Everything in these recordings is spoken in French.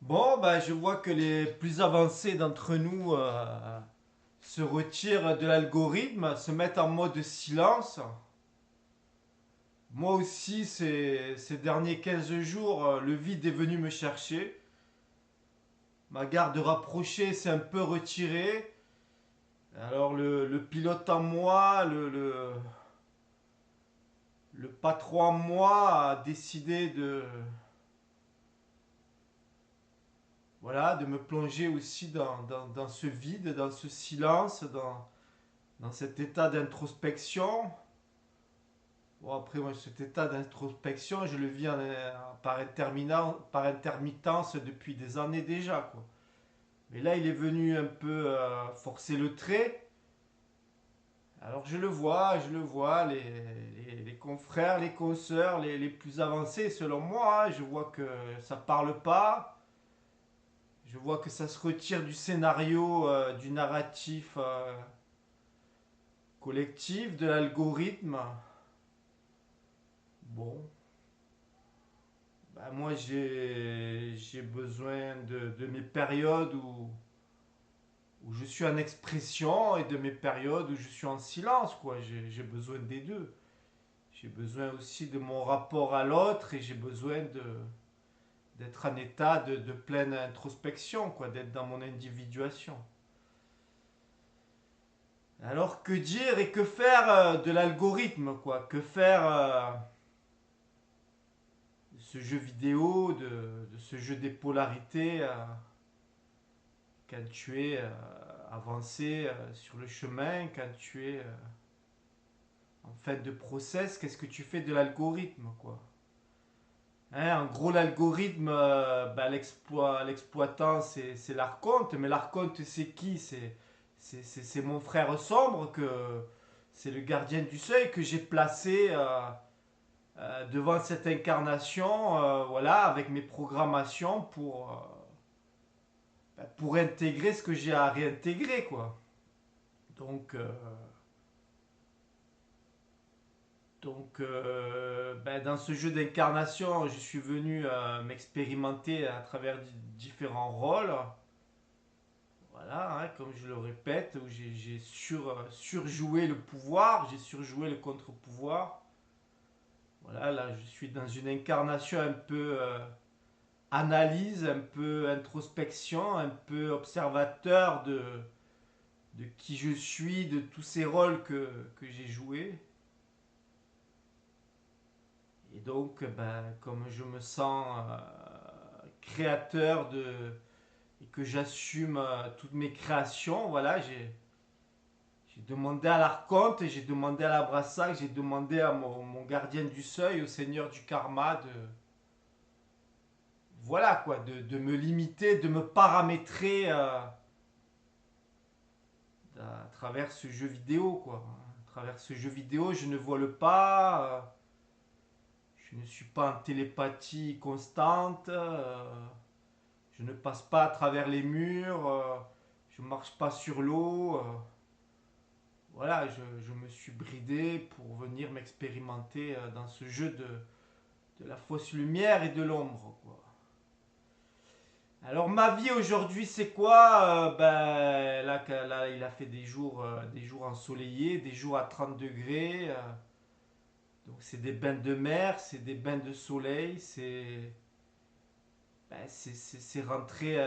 Bon, bah, je vois que les plus avancés d'entre nous se retirent de l'algorithme, se mettent en mode silence. Moi aussi, ces derniers 15 jours, le vide est venu me chercher. Ma garde rapprochée s'est un peu retirée. Alors le pilote en moi, le patron en moi a décidé de me plonger aussi dans ce vide, dans ce silence, dans cet état d'introspection. Bon, après, moi, cet état d'introspection, je le vis par intermittence depuis des années déjà, quoi. Mais là, il est venu un peu forcer le trait. Alors, je le vois, les confrères, les consoeurs, les plus avancés, selon moi, hein, je vois que ça parle pas. Je vois que ça se retire du scénario, du narratif collectif, de l'algorithme. Bon, bah, moi, j'ai besoin de mes périodes où je suis en expression et de mes périodes où je suis en silence, quoi. J'ai besoin des deux. J'ai besoin aussi de mon rapport à l'autre et j'ai besoin d'être en état de pleine introspection, quoi, d'être dans mon individuation. Alors que dire et que faire de l'algorithme, quoi? Que faire de ce jeu vidéo, de ce jeu des polarités quand tu es avancé sur le chemin, quand tu es en fin de process, qu'est-ce que tu fais de l'algorithme, quoi? Hein, en gros, l'algorithme, bah, l'exploitant, c'est l'archonte, mais l'archonte, c'est qui? C'est mon frère sombre, c'est le gardien du seuil que j'ai placé devant cette incarnation, voilà, avec mes programmations pour intégrer ce que j'ai à réintégrer, quoi. Donc, euh, donc, dans ce jeu d'incarnation, je suis venu m'expérimenter à travers différents rôles. Voilà, hein, comme je le répète, où j'ai surjoué le pouvoir, j'ai surjoué le contre-pouvoir. Voilà, là, je suis dans une incarnation un peu analyse, un peu introspection, un peu observateur de qui je suis, de tous ces rôles que j'ai joués. Et donc, ben, comme je me sens créateur et que j'assume toutes mes créations, voilà, j'ai demandé à l'archonte, j'ai demandé à la Brassac, j'ai demandé à mon gardien du seuil, au seigneur du karma, voilà quoi, de me limiter, de me paramétrer à travers ce jeu vidéo, quoi. À travers ce jeu vidéo, je ne vole pas, je ne suis pas en télépathie constante, je ne passe pas à travers les murs, je ne marche pas sur l'eau. Voilà, je me suis bridé pour venir m'expérimenter dans ce jeu de la fausse lumière et de l'ombre, quoi. Alors ma vie aujourd'hui c'est quoi? Ben là il a fait des jours ensoleillés, des jours à 30 degrés. Donc c'est des bains de mer, c'est des bains de soleil, c'est rentrer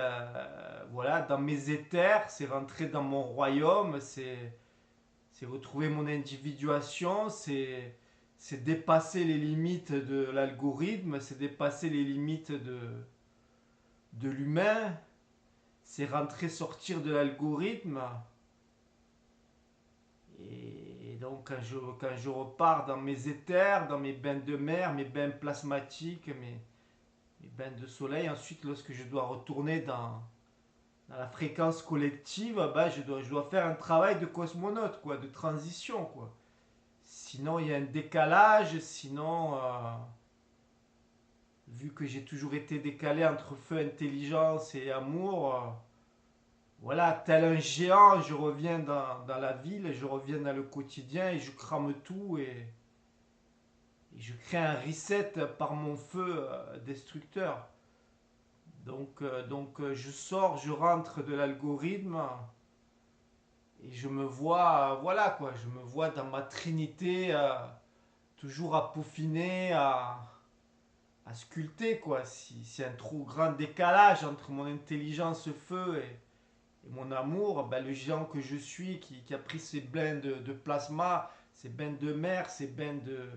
voilà dans mes éthers, c'est rentrer dans mon royaume, c'est retrouver mon individuation, c'est dépasser les limites de l'algorithme, c'est dépasser les limites de l'humain, c'est rentrer, sortir de l'algorithme. Et donc quand je repars dans mes éthers, dans mes bains de mer, mes bains plasmatiques, mes bains de soleil, ensuite lorsque je dois retourner dans la fréquence collective, bah, je dois faire un travail de cosmonaute, quoi, de transition, quoi. Sinon il y a un décalage, sinon vu que j'ai toujours été décalé entre feu, intelligence et amour, voilà, tel un géant, je reviens dans la ville, je reviens dans le quotidien et je crame tout et je crée un reset par mon feu destructeur. Je sors, je rentre de l'algorithme et je me vois, voilà quoi, je me vois dans ma trinité, toujours à peaufiner, à sculpter quoi. Si c'est un trop grand décalage entre mon intelligence feu et mon amour, ben, le géant que je suis qui a pris ses bains de plasma, ses bains de mer, ses bains de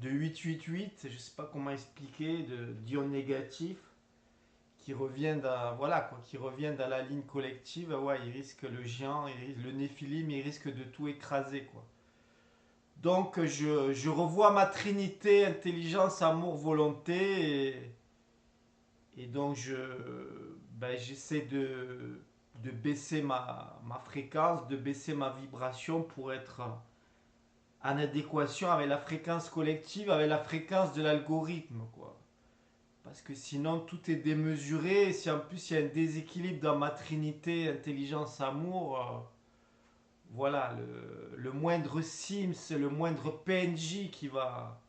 888, je sais pas comment expliquer, d'ions négatifs, qui reviennent dans, voilà, quoi, qui reviennent dans la ligne collective, ouais, il risque le géant, le néphilim, il risque de tout écraser, quoi. Donc je revois ma trinité, intelligence, amour, volonté, et donc j'essaie de baisser ma fréquence, de baisser ma vibration pour être en adéquation avec la fréquence collective, avec la fréquence de l'algorithme, quoi. Parce que sinon tout est démesuré, et si en plus il y a un déséquilibre dans ma trinité, intelligence, amour, voilà, le moindre Sims, le moindre PNJ qui va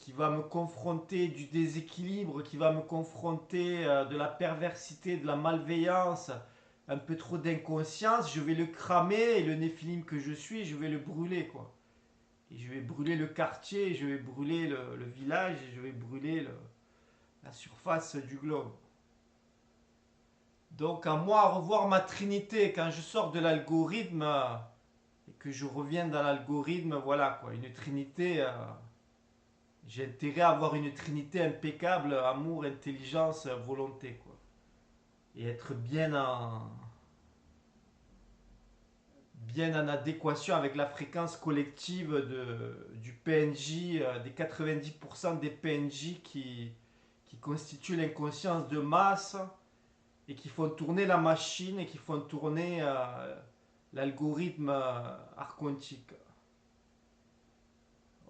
me confronter du déséquilibre, qui va me confronter de la perversité, de la malveillance, un peu trop d'inconscience, je vais le cramer et le néphilim que je suis, je vais le brûler quoi. Et je vais brûler le quartier, je vais brûler le village, et je vais brûler la surface du globe. Donc à moi à revoir ma trinité quand je sors de l'algorithme et que je reviens dans l'algorithme, voilà quoi, une trinité. J'ai intérêt à avoir une trinité impeccable, amour, intelligence, volonté quoi. Et être bien en adéquation avec la fréquence collective du PNJ, des 90% des PNJ qui constituent l'inconscience de masse et qui font tourner la machine et qui font tourner l'algorithme archontique.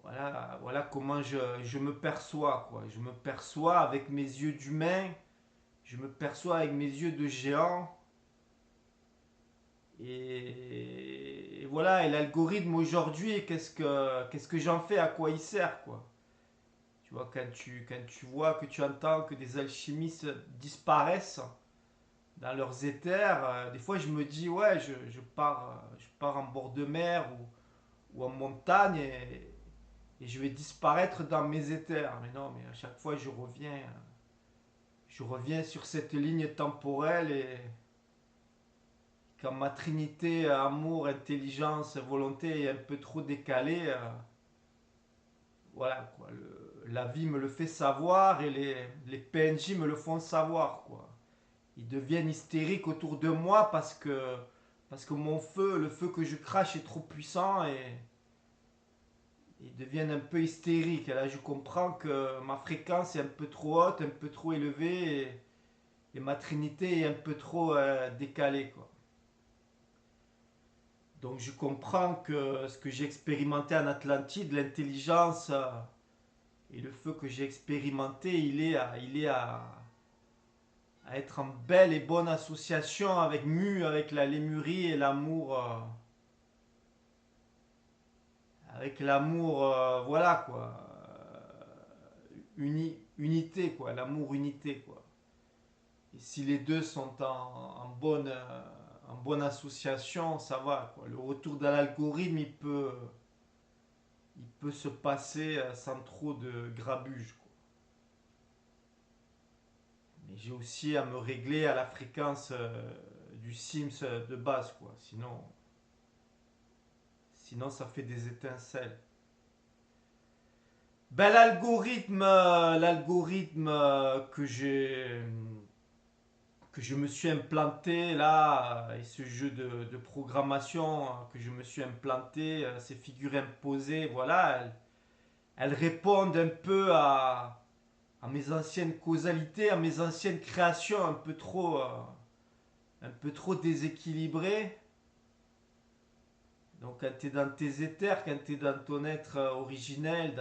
Voilà comment je me perçois, quoi. Je me perçois avec mes yeux d'humain, je me perçois avec mes yeux de géant. Et voilà, et l'algorithme aujourd'hui, qu'est-ce que j'en fais, à quoi il sert, quoi. Tu vois, quand tu vois, que tu entends que des alchimistes disparaissent dans leurs éthers, des fois je me dis, ouais, je pars en bord de mer ou en montagne et je vais disparaître dans mes éthers. Mais non, mais à chaque fois je reviens sur cette ligne temporelle et quand ma trinité amour, intelligence, volonté est un peu trop décalée, voilà quoi, la vie me le fait savoir et les PNJ me le font savoir quoi. Ils deviennent hystériques autour de moi parce que mon feu, le feu que je crache est trop puissant et ils deviennent un peu hystériques. Et là, je comprends que ma fréquence est un peu trop haute, un peu trop élevée et ma trinité est un peu trop décalée, quoi. Donc, je comprends que ce que j'ai expérimenté en Atlantide, l'intelligence et le feu que j'ai expérimenté, il est à être en belle et bonne association avec Mu, avec la lémurie et l'amour. Avec l'amour, voilà quoi. Unité quoi, l'amour unité quoi. Et si les deux sont en bonne association, ça va quoi. Le retour dans l'algorithme, il peut se passer sans trop de grabuge quoi. Mais j'ai aussi à me régler à la fréquence du Sims de base quoi. Sinon ça fait des étincelles. Ben, l'algorithme que je me suis implanté là, et ce jeu de programmation que je me suis implanté, ces figures imposées, voilà, elles répondent un peu à mes anciennes causalités, à mes anciennes créations un peu trop déséquilibrées. Donc quand tu es dans tes éthers, quand tu es dans ton être originel,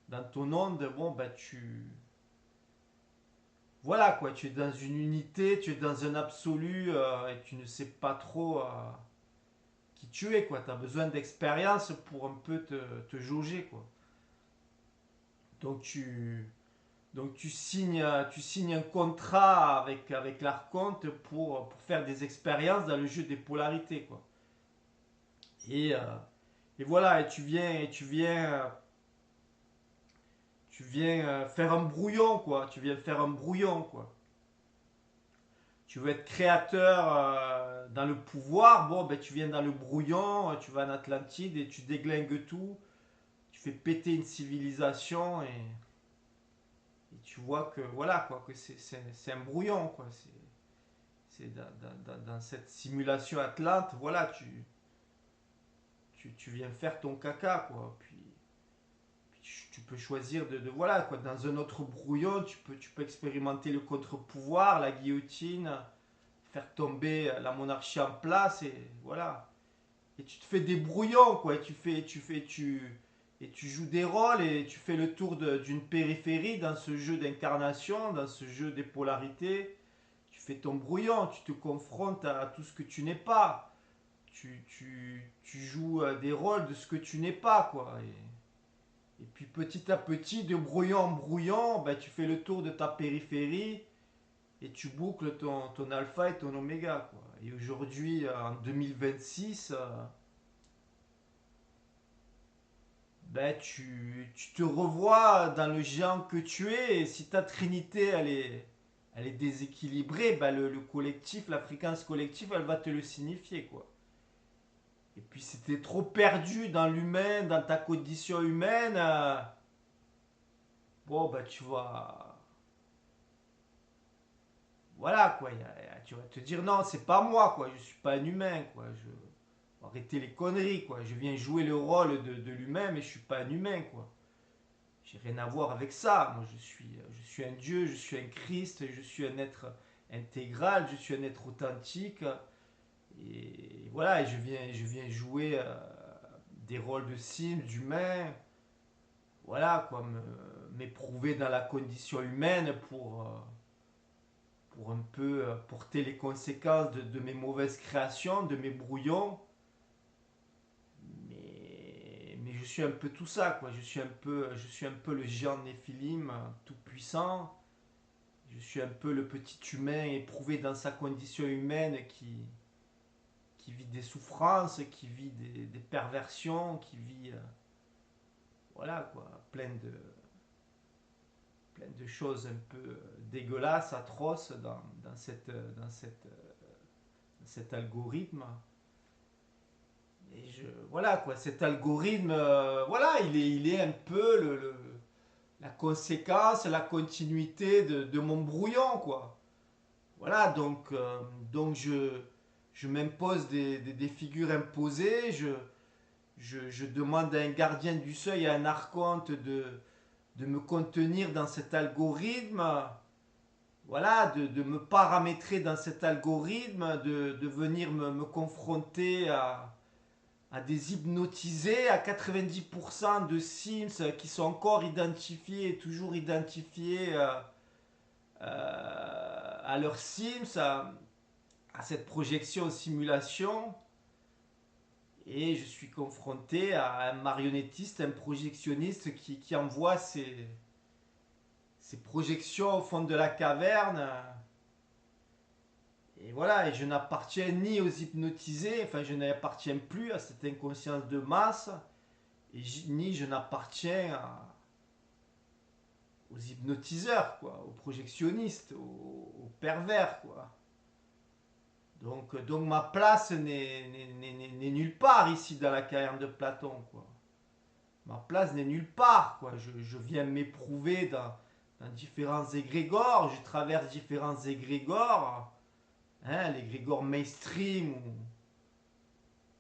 dans ton onde, bon ben voilà quoi, tu es dans une unité, tu es dans un absolu et tu ne sais pas trop qui tu es, quoi. Tu as besoin d'expérience pour un peu te jauger, quoi. Donc tu signes un contrat avec l'Arconte pour faire des expériences dans le jeu des polarités, quoi. Et, euh, et voilà, tu viens faire un brouillon, quoi. Tu viens faire un brouillon, quoi. Tu veux être créateur dans le pouvoir, bon, ben tu viens dans le brouillon, tu vas en Atlantide et tu déglingues tout, tu fais péter une civilisation et tu vois que voilà quoi, que c'est un brouillon quoi. C'est dans cette simulation Atlante, voilà, tu viens faire ton caca quoi. Puis tu peux choisir voilà quoi, dans un autre brouillon, tu peux expérimenter le contre-pouvoir, la guillotine, faire tomber la monarchie en place et voilà. Et tu te fais des brouillons quoi, et tu joues des rôles et tu fais le tour d'une périphérie dans ce jeu d'incarnation, dans ce jeu des polarités. Tu fais ton brouillon, tu te confrontes à tout ce que tu n'es pas. Tu joues des rôles de ce que tu n'es pas quoi. Et puis petit à petit, de brouillon en brouillon, ben, tu fais le tour de ta périphérie et tu boucles ton alpha et ton oméga. Quoi. Et aujourd'hui, en 2026, ben, tu te revois dans le géant que tu es. Et si ta trinité elle est déséquilibrée, ben, le collectif, la fréquence collective, elle va te le signifier. Quoi. Et puis si tu es trop perdu dans l'humain, dans ta condition humaine, bon, ben, tu vas voilà quoi, tu vas te dire non, c'est pas moi quoi, je suis pas un humain quoi, arrêtez les conneries quoi, je viens jouer le rôle de l'humain mais je suis pas un humain quoi. J'ai rien à voir avec ça, moi je suis un Dieu, je suis un Christ, je suis un être intégral, je suis un être authentique et voilà, et je viens jouer des rôles de Sims, d'humain, voilà quoi, m'éprouver dans la condition humaine pour un peu porter les conséquences de mes mauvaises créations, de mes brouillons. Mais je suis un peu tout ça, quoi. Je suis un peu le géant Néphilim, tout puissant. Je suis un peu le petit humain éprouvé dans sa condition humaine qui vit des souffrances, qui vit des perversions, qui vit, voilà, quoi, plein de choses un peu dégueulasses, atroces dans cet algorithme. Et voilà quoi, cet algorithme, voilà, il est un peu la conséquence, la continuité de mon brouillon quoi. Voilà, donc je m'impose des figures imposées, je demande à un gardien du seuil, à un archonte de me contenir dans cet algorithme, voilà, de me paramétrer dans cet algorithme, de venir me confronter à des hypnotisés, à 90% de Sims qui sont encore identifiés, toujours identifiés à leurs Sims, à cette projection simulation. Et je suis confronté à un marionnettiste, un projectionniste qui envoie ses projections au fond de la caverne. Et voilà, et je n'appartiens ni aux hypnotisés, enfin je n'appartiens plus à cette inconscience de masse, ni je n'appartiens aux hypnotiseurs, quoi, aux projectionnistes, aux pervers, quoi. Donc ma place n'est nulle part ici dans la caverne de Platon, quoi. Ma place n'est nulle part, quoi. Je viens m'éprouver dans différents égrégores, je traverse différents égrégores, hein, l'égrégore mainstream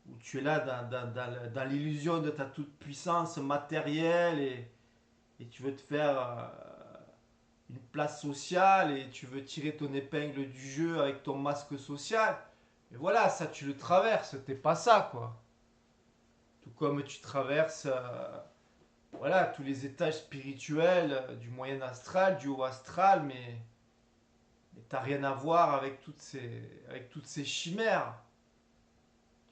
où tu es là dans l'illusion de ta toute puissance matérielle et tu veux te faire une place sociale et tu veux tirer ton épingle du jeu avec ton masque social. Et voilà, ça tu le traverses, t'es pas ça quoi. Tout comme tu traverses voilà, tous les étages spirituels du moyen astral, du haut astral, mais t'as rien à voir avec toutes ces chimères.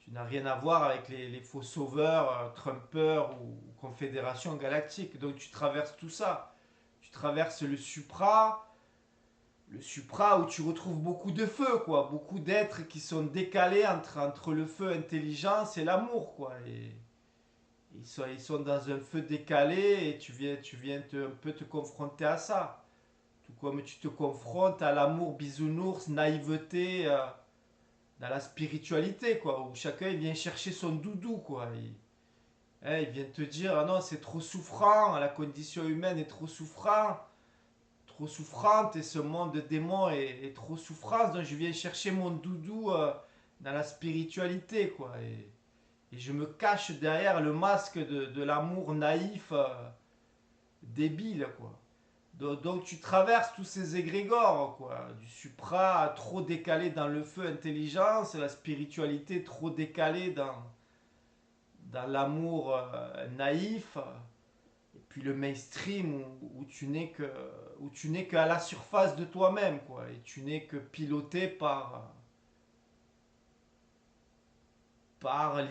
Tu n'as rien à voir avec les faux sauveurs, Trumpers ou Confédération Galactique. Donc tu traverses tout ça. Tu traverses le supra où tu retrouves beaucoup de feux, quoi. Beaucoup d'êtres qui sont décalés entre le feu intelligence et l'amour, quoi. Et ils sont dans un feu décalé et tu viens un peu te confronter à ça. Tout comme tu te confrontes à l'amour bisounours, naïveté, dans la spiritualité, quoi, où chacun il vient chercher son doudou, quoi. Il vient te dire, ah non, c'est trop souffrant, la condition humaine est trop souffrante, et ce monde de démons est trop souffrance, donc je viens chercher mon doudou dans la spiritualité, quoi. Et je me cache derrière le masque de l'amour naïf, débile, quoi. Donc tu traverses tous ces égrégores, quoi. Du supra trop décalé dans le feu intelligence, la spiritualité trop décalée dans l'amour naïf, et puis le mainstream où tu n'es qu'à la surface de toi-même, quoi. Et tu n'es que piloté par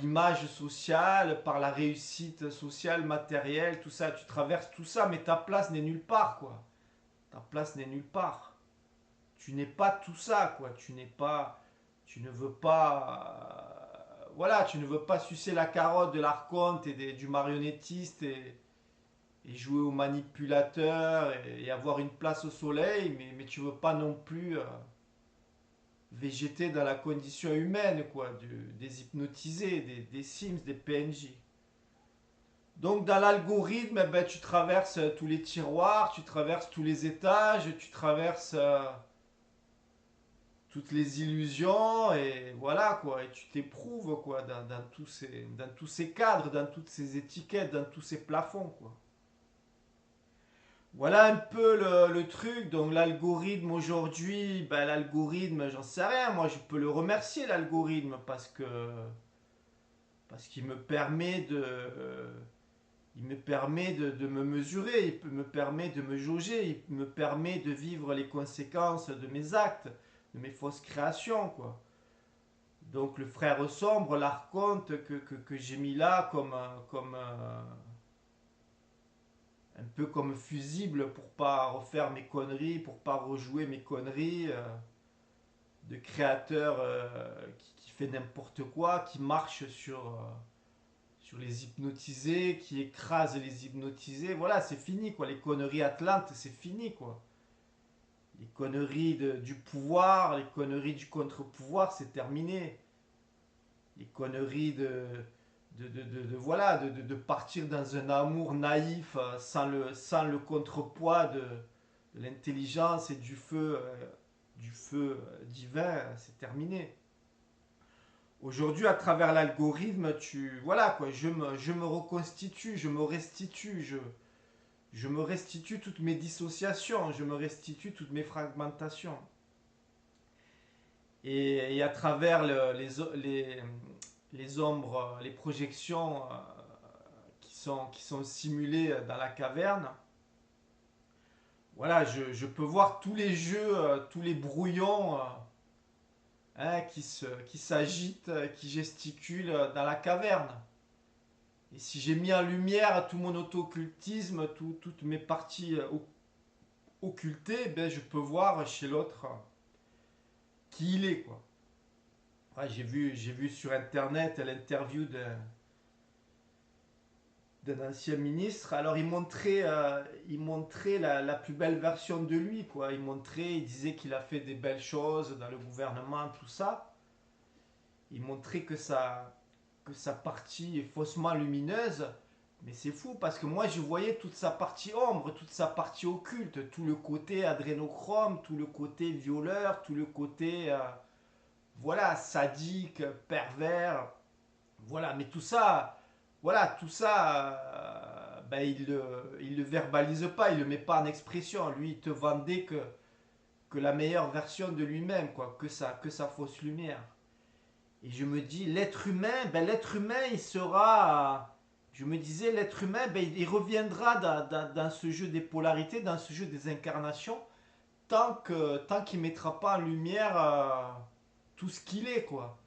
l'image sociale, par la réussite sociale, matérielle, tout ça. Tu traverses tout ça, mais ta place n'est nulle part, quoi. Ta place n'est nulle part. Tu n'es pas tout ça, quoi. Tu ne veux pas, voilà, tu ne veux pas sucer la carotte de l'archonte du marionnettiste et jouer au manipulateur et avoir une place au soleil, mais tu veux pas non plus végéter dans la condition humaine, quoi, des hypnotisés, des Sims, des PNJ. Donc dans l'algorithme, eh ben, tu traverses tous les tiroirs, tu traverses tous les étages, tu traverses toutes les illusions et voilà quoi, et tu t'éprouves quoi dans tous ces cadres, dans toutes ces étiquettes, dans tous ces plafonds quoi. Voilà un peu le truc. Donc l'algorithme aujourd'hui, ben, l'algorithme, j'en sais rien. Moi, je peux le remercier l'algorithme parce qu'il me permet de me mesurer, me permet de me jauger, il me permet de vivre les conséquences de mes actes, de mes fausses créations quoi. Donc le frère sombre, l'archonte que j'ai mis là un peu comme fusible pour pas refaire mes conneries, pour pas rejouer mes conneries de créateur qui fait n'importe quoi, qui marche sur les hypnotisés, qui écrase les hypnotisés. Voilà, c'est fini quoi. Les conneries atlantes, c'est fini quoi. Les conneries du pouvoir, les conneries du contre-pouvoir, c'est terminé. Les conneries voilà, partir dans un amour naïf sans le contrepoids de l'intelligence et du feu divin, c'est terminé. Aujourd'hui, à travers l'algorithme, voilà quoi, je me reconstitue, je me restitue, je me restitue toutes mes dissociations, je me restitue toutes mes fragmentations. Et à travers les ombres, les projections qui sont simulées dans la caverne, voilà, je peux voir tous les jeux, tous les brouillons hein, qui s'agitent, qui gesticulent dans la caverne. Et si j'ai mis en lumière tout mon auto-occultisme, toutes mes parties occultées, ben, je peux voir chez l'autre qui il est. Quoi. Ouais, j'ai vu sur internet l'interview d'un ancien ministre. Alors il montrait la plus belle version de lui. Quoi. Il disait qu'il a fait des belles choses dans le gouvernement, tout ça. Il montrait que sa partie est faussement lumineuse. Mais c'est fou parce que moi je voyais toute sa partie ombre, toute sa partie occulte, tout le côté adrénochrome, tout le côté violeur, tout le côté voilà sadique, pervers, voilà. Mais tout ça, voilà, tout ça, ben, il le verbalise pas, il le met pas en expression. Lui, il te vendait que la meilleure version de lui-même, quoi, que sa fausse lumière. Et je me dis, l'être humain, il sera. Je me disais, l'être humain, ben, il reviendra dans ce jeu des polarités, dans ce jeu des incarnations, tant qu'il ne mettra pas en lumière tout ce qu'il est, quoi.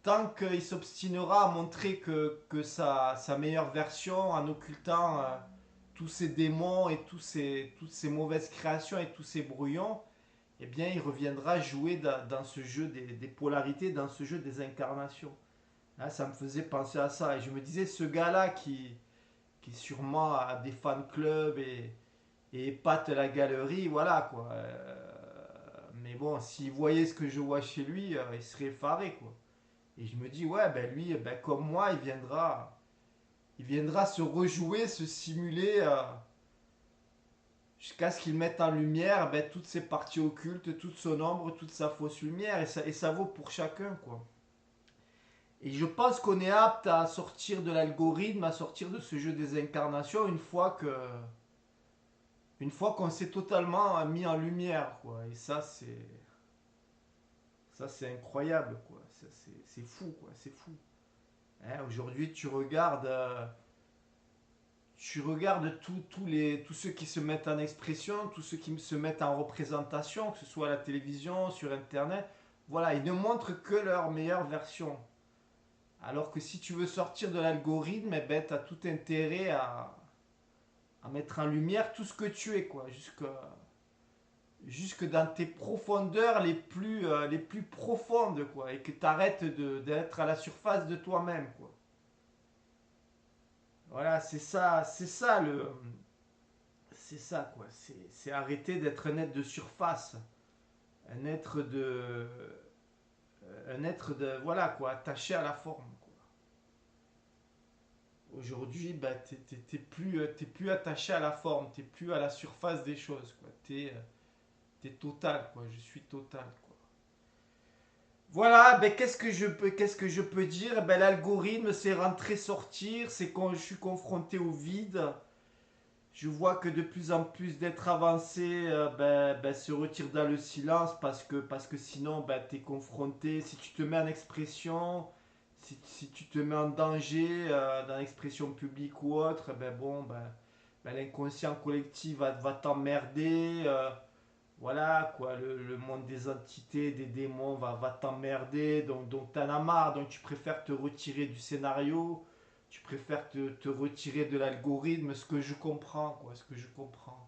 tant qu'il s'obstinera à montrer que sa meilleure version en occultant tous ses démons et toutes ses mauvaises créations et tous ses brouillons, eh bien il reviendra jouer dans ce jeu des polarités, dans ce jeu des incarnations. Là, ça me faisait penser à ça. Et je me disais, ce gars-là qui sûrement a des fan clubs et épate la galerie, voilà quoi. Mais bon, s'il voyait ce que je vois chez lui, il serait effaré quoi. Et je me dis, ouais, ben lui, ben comme moi, il viendra se rejouer, se simuler jusqu'à ce qu'il mette en lumière ben, toutes ses parties occultes, toute son ombre, toute sa fausse lumière. Et ça vaut pour chacun, quoi. Et je pense qu'on est apte à sortir de l'algorithme, à sortir de ce jeu des incarnations une fois qu'on s'est totalement mis en lumière, quoi. Et ça c'est incroyable, quoi. C'est fou, quoi. C'est fou. Hein, aujourd'hui, tu regardes tous ceux qui se mettent en expression, tous ceux qui se mettent en représentation, que ce soit à la télévision, sur Internet. Voilà, ils ne montrent que leur meilleure version. Alors que si tu veux sortir de l'algorithme, eh ben, tu as tout intérêt à mettre en lumière tout ce que tu es, quoi. Jusque dans tes profondeurs les plus profondes, quoi. Et que tu arrêtes d'être à la surface de toi-même, quoi. Voilà, c'est ça, quoi. C'est arrêter d'être un être de surface. Un être de. Un être de. Voilà, quoi. Attaché à la forme, quoi. Aujourd'hui, bah, t'es plus attaché à la forme. T'es plus à la surface des choses, quoi. T'es total, quoi. Je suis total, quoi. Voilà, ben qu'est-ce que je peux dire? Ben l'algorithme, c'est rentrer sortir, c'est quand je suis confronté au vide. Je vois que de plus en plus d'êtres avancés se retirent dans le silence parce que sinon tu es confronté, si tu te mets en expression, si tu te mets en danger dans l'expression publique ou autre, l'inconscient collectif va t'emmerder. Voilà quoi, le monde des entités, des démons va t'emmerder, donc t'en as marre, donc tu préfères te retirer du scénario, tu préfères te retirer de l'algorithme, ce que je comprends, quoi, ce que je comprends.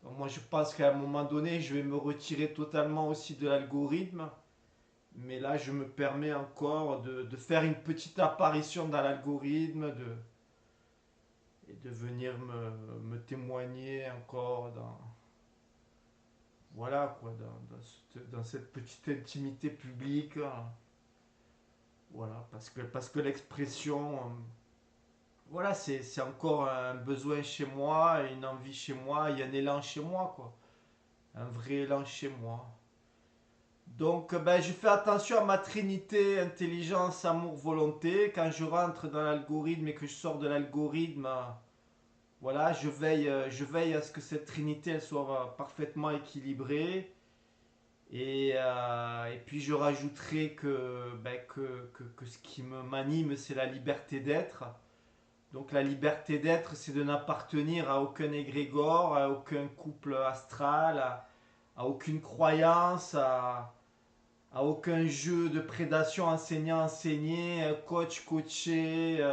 Donc moi je pense qu'à un moment donné, je vais me retirer totalement aussi de l'algorithme, mais là je me permets encore de faire une petite apparition dans l'algorithme, et de venir me témoigner encore voilà quoi, dans cette petite intimité publique. Voilà, parce que l'expression, voilà, c'est encore un besoin chez moi, une envie chez moi, il y a un élan chez moi, quoi. Un vrai élan chez moi. Donc, ben, je fais attention à ma trinité intelligence, amour, volonté. Quand je rentre dans l'algorithme et que je sors de l'algorithme, voilà, je veille à ce que cette trinité elle soit parfaitement équilibrée. Et puis je rajouterai que ce qui m'anime, c'est la liberté d'être. Donc la liberté d'être, c'est de n'appartenir à aucun égrégore, à aucun couple astral, à aucune croyance, à aucun jeu de prédation enseignant-enseigné, coach coaché,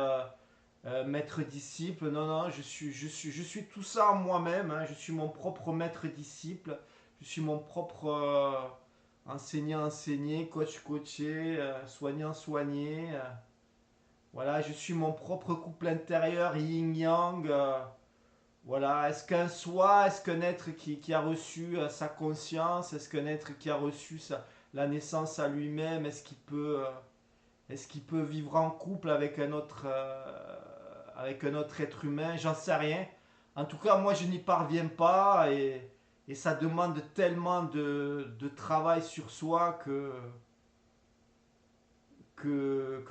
maître-disciple. Non, non, je suis tout ça en moi-même. Hein. Je suis mon propre maître-disciple. Je suis mon propre enseignant enseigné, coach coaché, soignant soigné. Voilà, je suis mon propre couple intérieur, yin-yang. Voilà, est-ce qu'un soi, est-ce qu'un être qui a reçu sa conscience, est-ce qu'un être qui a reçu la naissance à lui-même, est-ce qu'il peut vivre en couple avec un autre être humain? J'en sais rien. En tout cas, moi, je n'y parviens pas et ça demande tellement de travail sur soi que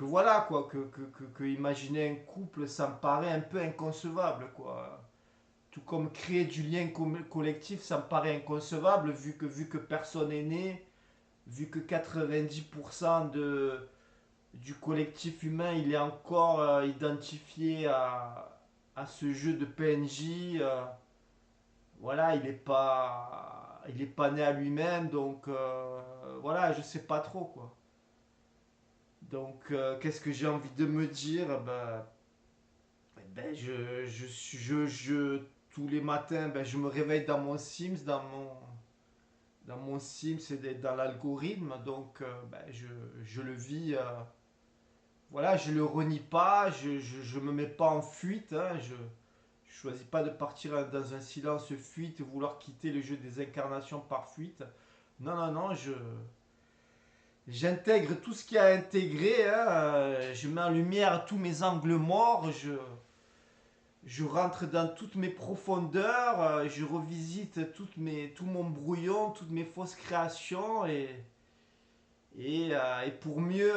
voilà, quoi, que imaginer un couple, ça me paraît un peu inconcevable, quoi. Tout comme créer du lien collectif, ça me paraît inconcevable vu que personne n'est né, vu que 90% du collectif humain, il est encore identifié à ce jeu de PNJ. Voilà, il est pas né à lui-même, donc voilà, je sais pas trop quoi. Donc, qu'est-ce que j'ai envie de me dire? Ben, tous les matins, ben, je me réveille dans mon Sims, dans mon Sims et dans l'algorithme. Donc, ben, je le vis. Voilà, je le renie pas, je me mets pas en fuite. Hein, je choisis pas de partir dans un silence fuite, vouloir quitter le jeu des incarnations par fuite. Non, non, non, j'intègre tout ce qu'il y a à intégrer. Hein, je mets en lumière tous mes angles morts. Je rentre dans toutes mes profondeurs. Je revisite tout mon brouillon, toutes mes fausses créations. Et pour mieux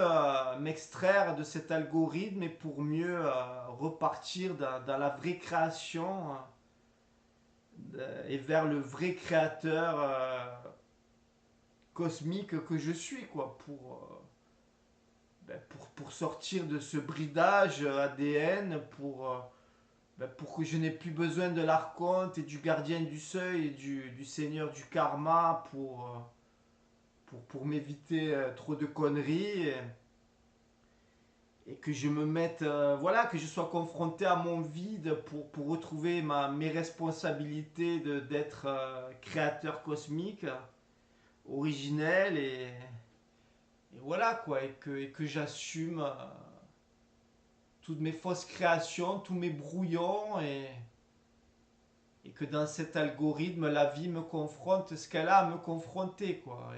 m'extraire de cet algorithme et pour mieux repartir dans la vraie création et vers le vrai créateur cosmique que je suis, quoi, pour sortir de ce bridage ADN, pour que je n'ai plus besoin de l'archonte et du gardien du seuil et du seigneur du karma pour m'éviter trop de conneries. Et que je me mette, voilà, que je sois confronté à mon vide pour retrouver mes responsabilités d'être créateur cosmique, originel, et voilà quoi, et que j'assume toutes mes fausses créations, tous mes brouillons, et que dans cet algorithme, la vie me confronte ce qu'elle a à me confronter, quoi.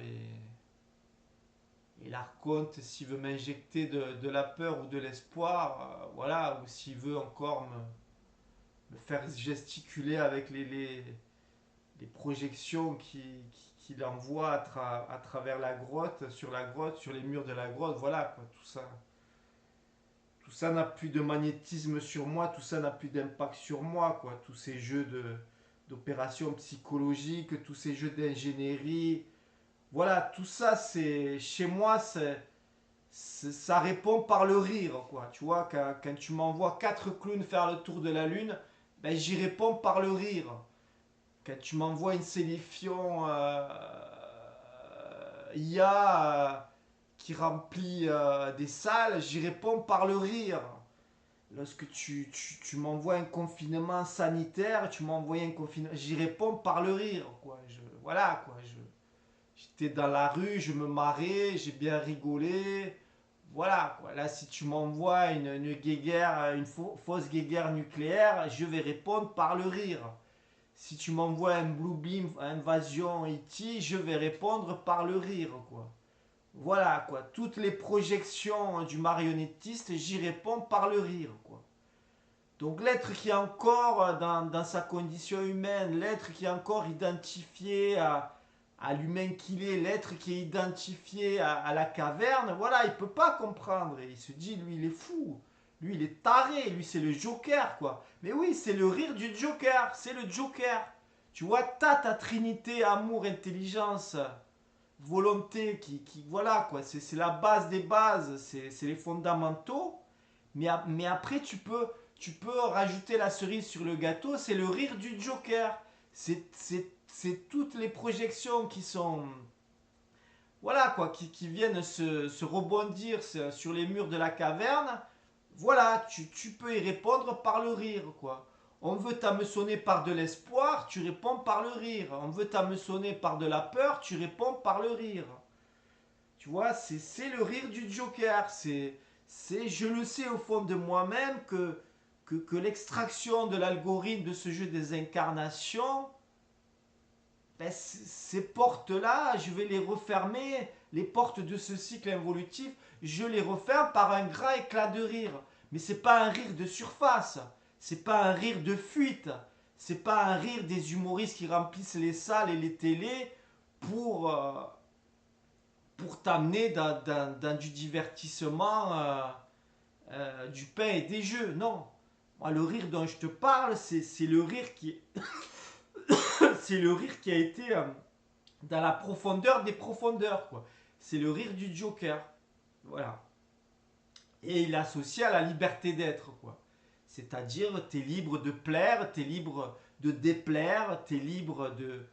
Et l'archonte, s'il veut m'injecter de la peur ou de l'espoir, voilà, ou s'il veut encore me faire gesticuler avec les projections qu'il envoie à travers la grotte, sur les murs de la grotte, voilà, quoi, tout ça. Tout ça n'a plus de magnétisme sur moi, tout ça n'a plus d'impact sur moi, quoi. Tous ces jeux d'opérations psychologiques, tous ces jeux d'ingénierie, voilà, tout ça, c'est chez moi, ça répond par le rire, quoi. Tu vois, quand tu m'envoies quatre clowns faire le tour de la lune, ben j'y réponds par le rire. Quand tu m'envoies une sélection IA qui remplit des salles, j'y réponds par le rire. Lorsque tu m'envoies un confinement sanitaire, tu m'envoies un confinement, j'y réponds par le rire, quoi. Voilà, quoi. J'étais dans la rue, je me marrais, j'ai bien rigolé. Voilà, quoi. Là, si tu m'envoies une guéguerre, une fausse guéguerre nucléaire, je vais répondre par le rire. Si tu m'envoies un Blue Beam, invasion E.T., je vais répondre par le rire, quoi. Voilà, quoi. Toutes les projections du marionnettiste, j'y réponds par le rire, quoi. Donc l'être qui est encore dans sa condition humaine, l'être qui est encore identifié à l'humain qu'il est, l'être qui est identifié à la caverne, voilà, il peut pas comprendre. Et il se dit, lui, il est fou. Lui, il est taré. Lui, c'est le Joker, quoi. Mais oui, c'est le rire du Joker. C'est le Joker. Tu vois, t'as ta trinité, amour, intelligence, volonté, voilà, quoi. C'est la base des bases. C'est les fondamentaux. Mais après, tu peux rajouter la cerise sur le gâteau. C'est le rire du Joker. C'est toutes les projections qui sont, voilà quoi, qui viennent se rebondir sur les murs de la caverne. Voilà, tu peux y répondre par le rire, quoi. On veut t'hameçonner par de l'espoir, tu réponds par le rire. On veut t'hameçonner par de la peur, tu réponds par le rire. Tu vois, c'est le rire du Joker. Je le sais au fond de moi-même que l'extraction de l'algorithme de ce jeu des incarnations, ben, ces portes-là, je vais les refermer, les portes de ce cycle involutif, je les referme par un grand éclat de rire. Mais c'est pas un rire de surface, c'est pas un rire de fuite, c'est pas un rire des humoristes qui remplissent les salles et les télés pour, euh, pour t'amener dans du divertissement, du pain et des jeux. Non. Moi, le rire dont je te parle, c'est le rire c'est le rire qui a été dans la profondeur des profondeurs, quoi. C'est le rire du Joker. Voilà. Et il est associé à la liberté d'être, quoi. C'est-à-dire, tu es libre de plaire, tu es libre de déplaire, tu es libre de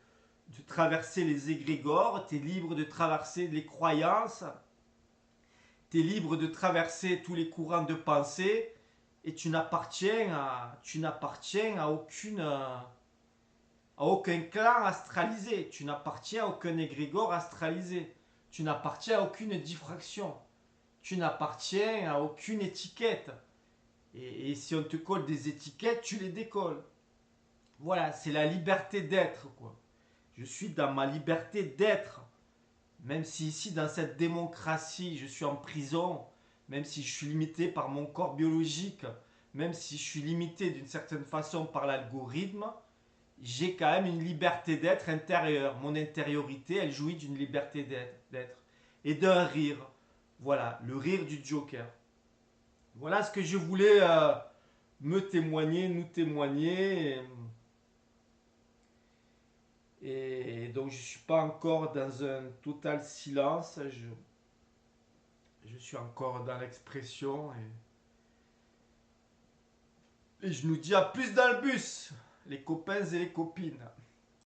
traverser les égrégores, tu es libre de traverser les croyances, Tu es libre de traverser tous les courants de pensée et tu n'appartiens à aucun clan astralisé. Tu n'appartiens à aucun égrégore astralisé. Tu n'appartiens à aucune diffraction. Tu n'appartiens à aucune étiquette. Et si on te colle des étiquettes, tu les décolles. Voilà, c'est la liberté d'être, quoi. Je suis dans ma liberté d'être. Même si ici, dans cette démocratie, je suis en prison, même si je suis limité par mon corps biologique, même si je suis limité d'une certaine façon par l'algorithme, j'ai quand même une liberté d'être intérieure. Mon intériorité, elle jouit d'une liberté d'être. Et d'un rire. Voilà, le rire du Joker. Voilà ce que je voulais me témoigner, nous témoigner. Et donc je ne suis pas encore dans un total silence. Je suis encore dans l'expression. Et je nous dis à plus dans le bus, les copains et les copines.